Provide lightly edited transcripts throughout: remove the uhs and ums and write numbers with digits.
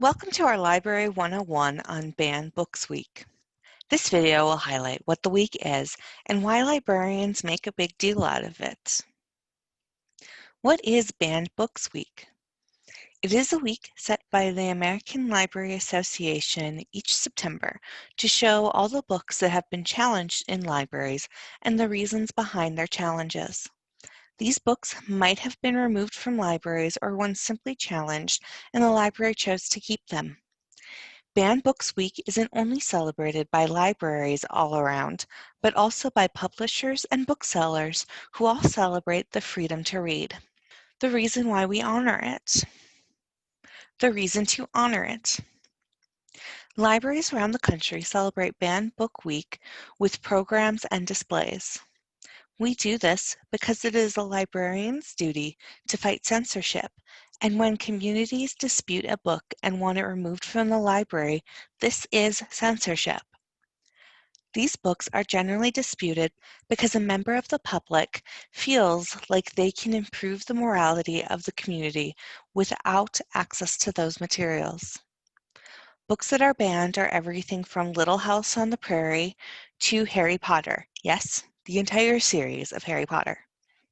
Welcome to our Library 101 on Banned Books Week. This video will highlight what the week is and why librarians make a big deal out of it. What is Banned Books Week? It is a week set by the American Library Association each September to show all the books that have been challenged in libraries and the reasons behind their challenges. These books might have been removed from libraries or once simply challenged, and the library chose to keep them. Banned Books Week isn't only celebrated by libraries all around, but also by publishers and booksellers who all celebrate the freedom to read. The reason why we honor it. The reason to honor it. Libraries around the country celebrate Banned Book Week with programs and displays. We do this because it is a librarian's duty to fight censorship, and when communities dispute a book and want it removed from the library, this is censorship. These books are generally disputed because a member of the public feels like they can improve the morality of the community without access to those materials. Books that are banned are everything from Little House on the Prairie to Harry Potter. Yes, the entire series of Harry Potter.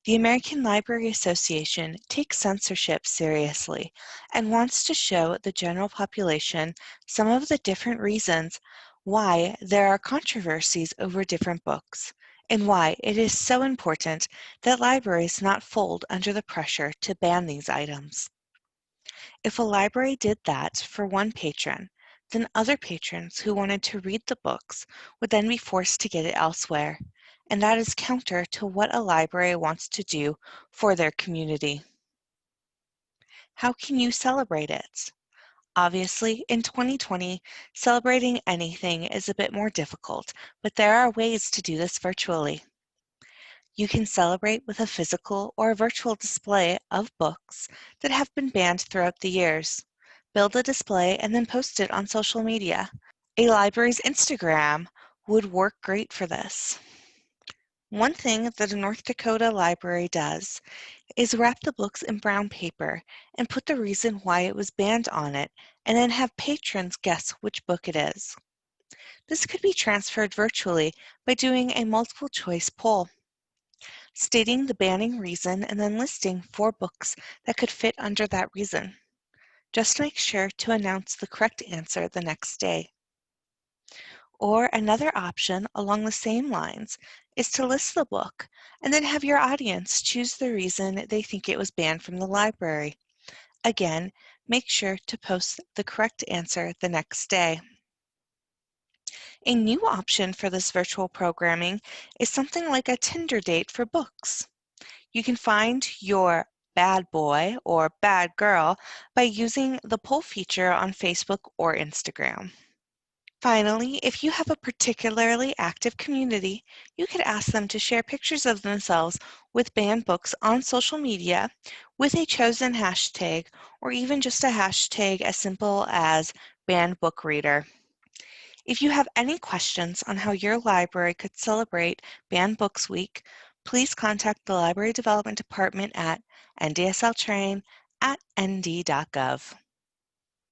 The American Library Association takes censorship seriously and wants to show the general population some of the different reasons why there are controversies over different books and why it is so important that libraries not fold under the pressure to ban these items. If a library did that for one patron, then other patrons who wanted to read the books would then be forced to get it elsewhere, and that is counter to what a library wants to do for their community. How can you celebrate it? Obviously, in 2020, celebrating anything is a bit more difficult, but there are ways to do this virtually. You can celebrate with a physical or virtual display of books that have been banned throughout the years. Build a display and then post it on social media. A library's Instagram would work great for this. One thing that a North Dakota library does is wrap the books in brown paper and put the reason why it was banned on it, and then have patrons guess which book it is. This could be transferred virtually by doing a multiple choice poll, stating the banning reason and then listing 4 books that could fit under that reason. Just make sure to announce the correct answer the next day. Or another option along the same lines is to list the book and then have your audience choose the reason they think it was banned from the library. Again, make sure to post the correct answer the next day. A new option for this virtual programming is something like a Tinder date for books. You can find your bad boy or bad girl by using the poll feature on Facebook or Instagram. Finally, if you have a particularly active community, you could ask them to share pictures of themselves with banned books on social media with a chosen hashtag, or even just a hashtag as simple as banned book reader. If you have any questions on how your library could celebrate Banned Books Week, please contact the Library Development Department at ndsltrain@nd.gov.